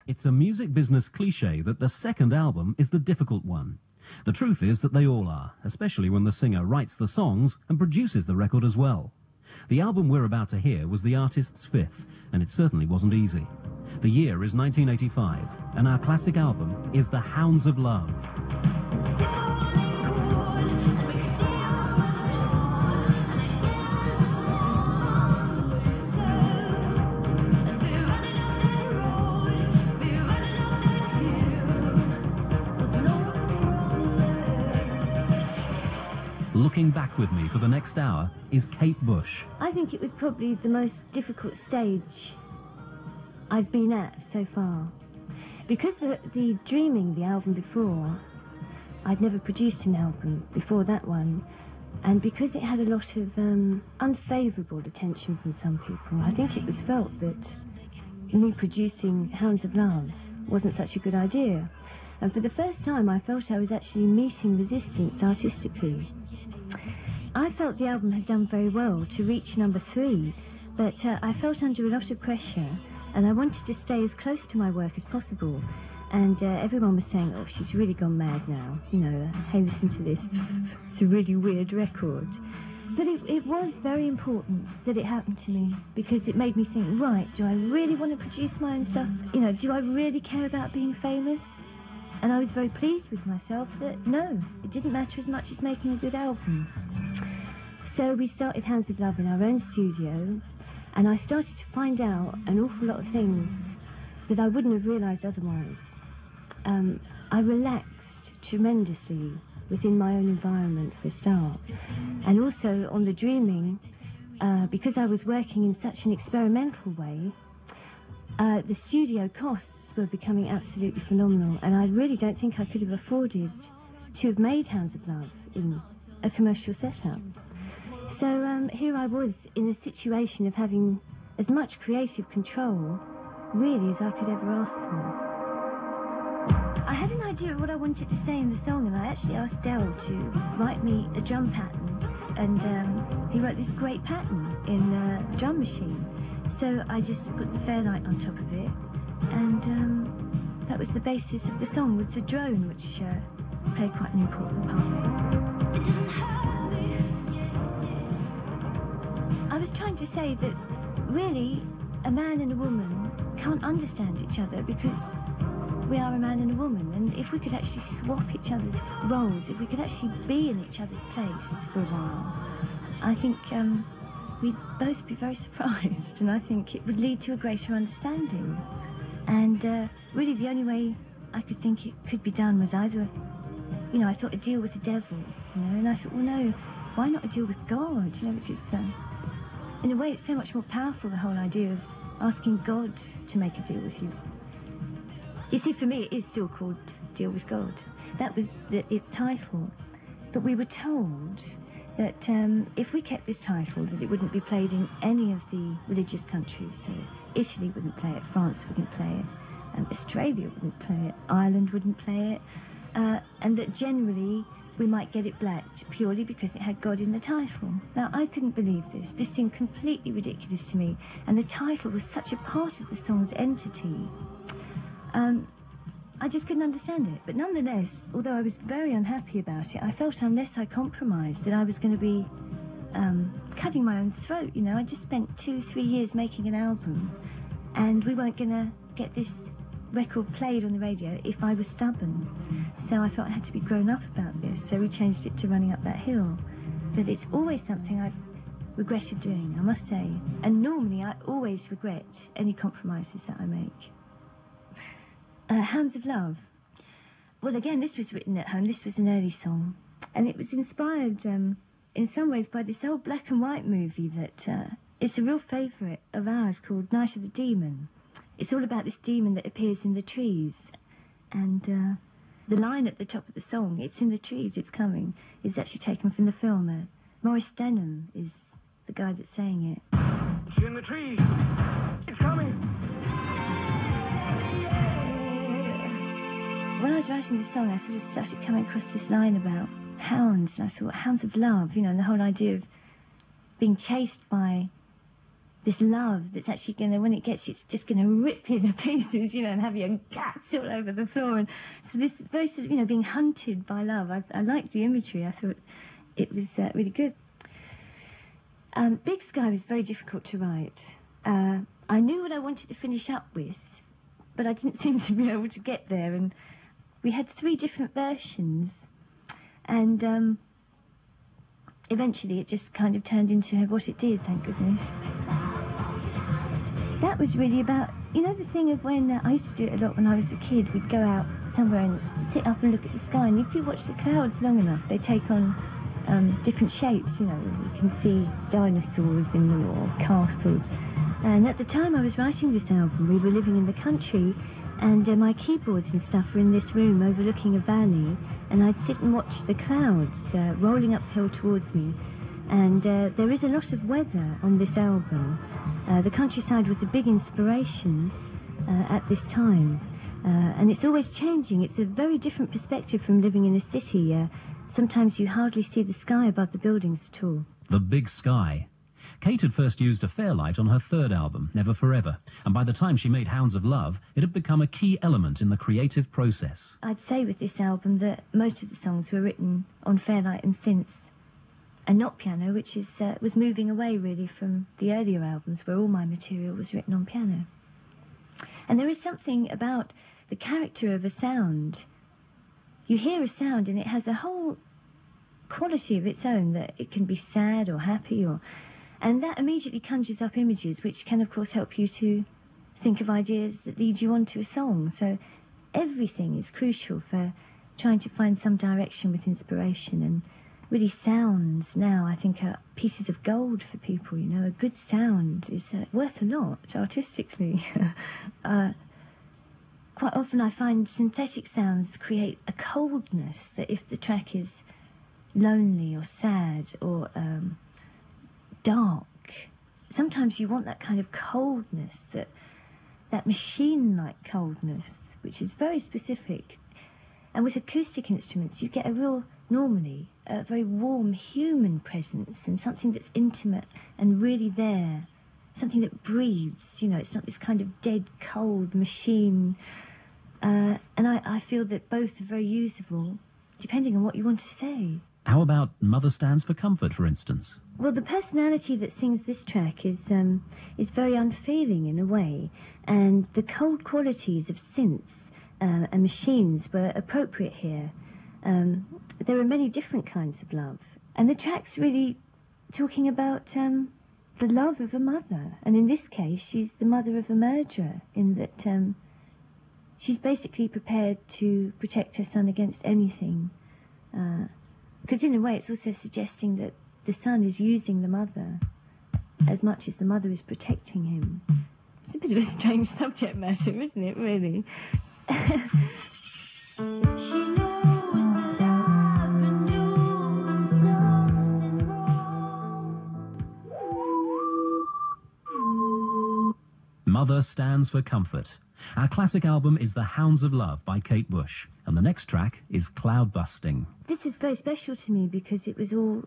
It's a music business cliché that the second album is the difficult one. The truth is that they all are, especially when the singer writes the songs and produces the record as well. The album we're about to hear was the artist's fifth, and it certainly wasn't easy. The year is 1985, and our classic album is The Hounds of Love. Looking back with me for the next hour is Kate Bush. I think it was probably the most difficult stage I've been at so far. Because the Dreaming, the album before, I'd never produced an album before that one, and because it had a lot of unfavourable attention from some people, I think it was felt that me producing Hounds of Love wasn't such a good idea. And for the first time I felt I was actually meeting resistance artistically. I felt the album had done very well to reach number 3, but I felt under a lot of pressure, and I wanted to stay as close to my work as possible. And everyone was saying, oh, she's really gone mad now, you know, hey, listen to this, it's a really weird record. But it was very important that it happened to me, because it made me think, right, do I really want to produce my own stuff? You know, do I really care about being famous? And I was very pleased with myself that, no, it didn't matter as much as making a good album. So we started Hounds of Love in our own studio, and I started to find out an awful lot of things that I wouldn't have realised otherwise. I relaxed tremendously within my own environment for a start. And also on the Dreaming, because I was working in such an experimental way, the studio costs were becoming absolutely phenomenal, and I really don't think I could have afforded to have made Hounds of Love in a commercial setup. So here I was in a situation of having as much creative control, really, as I could ever ask for. I had an idea of what I wanted to say in the song, and I actually asked Del to write me a drum pattern, and he wrote this great pattern in the drum machine. So I just put the Fairlight on top of it, and that was the basis of the song, with the drone, which played quite an important part. It doesn't hurt me. I was trying to say that really a man and a woman can't understand each other because we are a man and a woman, and if we could actually swap each other's roles, if we could actually be in each other's place for a while, I think we'd both be very surprised, and I think it would lead to a greater understanding. And really the only way I could think it could be done was either, you know, I thought a deal with the devil, you know, and I thought, well, no, why not a deal with God, you know, because in a way it's so much more powerful, the whole idea of asking God to make a deal with you. You see, for me it is still called Deal with God. That was its title. But we were told that if we kept this title, that it wouldn't be played in any of the religious countries. So Italy wouldn't play it, France wouldn't play it, Australia wouldn't play it, Ireland wouldn't play it, and that generally we might get it blacked purely because it had God in the title. Now, I couldn't believe this. This seemed completely ridiculous to me, and the title was such a part of the song's entity. I just couldn't understand it. But nonetheless, although I was very unhappy about it, I felt unless I compromised that I was going to be cutting my own throat, you know. I just spent 2-3 years making an album, and we weren't going to get this record played on the radio if I was stubborn. So I felt I had to be grown up about this, so we changed it to Running Up That Hill. But it's always something I've regretted doing, I must say. And normally I always regret any compromises that I make. Hounds of Love. Well, again, this was written at home. This was an early song, and it was inspired in some ways by this old black and white movie that it's a real favourite of ours called Night of the Demon. It's all about this demon that appears in the trees, and the line at the top of the song, "It's in the trees, it's coming," is actually taken from the film. Maurice Denham is the guy that's saying it. It's in the trees, it's coming. When I was writing this song, I sort of started coming across this line about hounds, and I thought, hounds of love, you know, and the whole idea of being chased by this love that's actually going to, when it gets you, it's just going to rip you to pieces, you know, and have your guts all over the floor. And so this very sort of, you know, being hunted by love. I liked the imagery. I thought it was really good. Big Sky was very difficult to write. I knew what I wanted to finish up with, but I didn't seem to be able to get there. And we had 3 different versions. And eventually it just kind of turned into what it did, thank goodness. That was really about, you know, the thing of when I used to do it a lot when I was a kid. We'd go out somewhere and sit up and look at the sky, and if you watch the clouds long enough, they take on different shapes. You know, you can see dinosaurs in them, or castles. And at the time I was writing this album, we were living in the country, and my keyboards and stuff were in this room overlooking a valley, and I'd sit and watch the clouds rolling uphill towards me. And there is a lot of weather on this album. The countryside was a big inspiration at this time, and it's always changing. It's a very different perspective from living in a city. Sometimes you hardly see the sky above the buildings at all. The Big Sky. Kate had first used a fairlight on her 3rd album, Never Forever, and by the time she made Hounds of Love, it had become a key element in the creative process. I'd say with this album that most of the songs were written on fairlight and synth, and not piano, which was moving away really from the earlier albums where all my material was written on piano. And there is something about the character of a sound. You hear a sound and it has a whole quality of its own, that it can be sad or happy, and that immediately conjures up images which can of course help you to think of ideas that lead you on to a song. So everything is crucial for trying to find some direction with inspiration. And really, sounds now, I think, are pieces of gold for people. You know, a good sound is worth a lot artistically. Quite often I find synthetic sounds create a coldness that if the track is lonely or sad or dark, sometimes you want that kind of coldness, that machine-like coldness, which is very specific. And with acoustic instruments, you get normally a very warm human presence, and something that's intimate and really there, something that breathes. You know, it's not this kind of dead, cold machine. And I feel that both are very usable, depending on what you want to say. How about Mother Stands for Comfort, for instance? Well, the personality that sings this track is very unfeeling in a way, and the cold qualities of synths and machines were appropriate here. There are many different kinds of love, and the track's really talking about the love of a mother, and in this case she's the mother of a murderer, in that she's basically prepared to protect her son against anything, because in a way it's also suggesting that the son is using the mother as much as the mother is protecting him. It's a bit of a strange subject matter, isn't it, really? She knows that I've been doing something wrong. Mother Stands for Comfort. Our classic album is The Hounds of Love by Kate Bush, and the next track is Cloud Busting. This was very special to me because it was all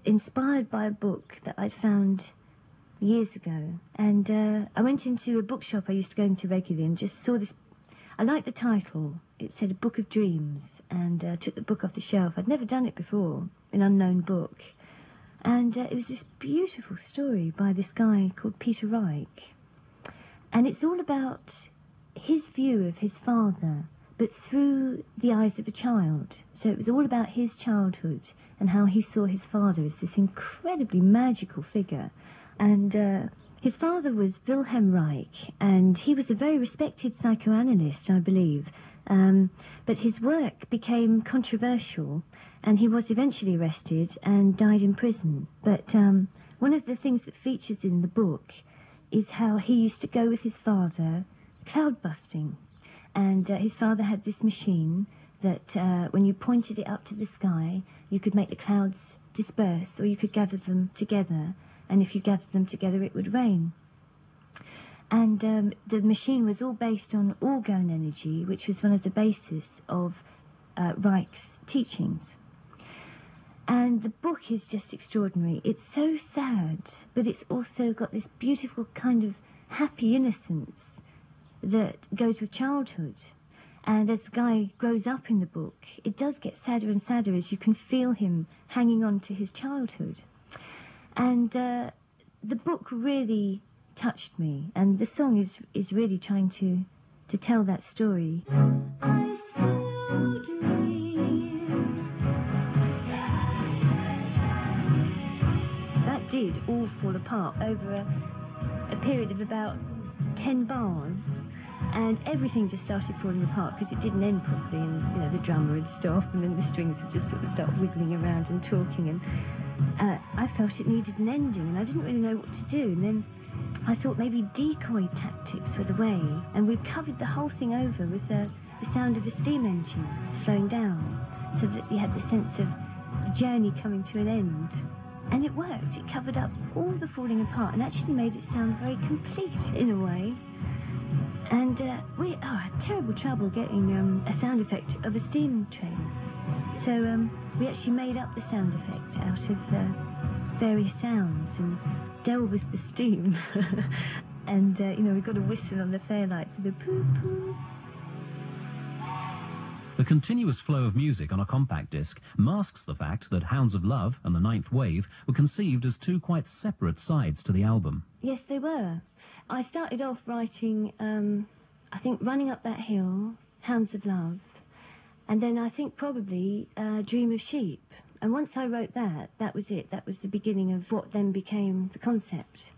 inspired by a book that I'd found years ago. And I went into a bookshop I used to go into regularly and just saw this. I liked the title. It said A Book of Dreams, and took the book off the shelf. I'd never done it before, an unknown book. And it was this beautiful story by this guy called Peter Reich. And it's all about his view of his father, but through the eyes of a child. So it was all about his childhood and how he saw his father as this incredibly magical figure. And his father was Wilhelm Reich, and he was a very respected psychoanalyst, I believe. But his work became controversial, and he was eventually arrested and died in prison. But one of the things that features in the book is how he used to go with his father cloud busting. And his father had this machine that when you pointed it up to the sky, you could make the clouds disperse, or you could gather them together, and if you gathered them together it would rain. And the machine was all based on orgone energy, which was one of the bases of Reich's teachings. And the book is just extraordinary. It's so sad, but it's also got this beautiful kind of happy innocence that goes with childhood. And as the guy grows up in the book, it does get sadder and sadder as you can feel him hanging on to his childhood. And the book really touched me, and the song is really trying to tell that story. I still dream. That did all fall apart over a period of about 10 bars, and everything just started falling apart because it didn't end properly, and you know, the drummer would stop and then the strings would just sort of start wiggling around and talking, and I felt it needed an ending, and I didn't really know what to do. And then I thought maybe decoy tactics were the way, and we covered the whole thing over with the sound of a steam engine slowing down, so that you had the sense of the journey coming to an end. And it worked. It covered up all the falling apart and actually made it sound very complete in a way. And we had terrible trouble getting a sound effect of a steam train. So we actually made up the sound effect out of various sounds, and Del was the steam. And, you know, we got a whistle on the fairlight for the poo-poo. The continuous flow of music on a compact disc masks the fact that Hounds of Love and The Ninth Wave were conceived as two quite separate sides to the album. Yes, they were. I started off writing, I think, Running Up That Hill, Hounds of Love, and then I think probably Dream of Sheep. And once I wrote that, that was it. That was the beginning of what then became the concept.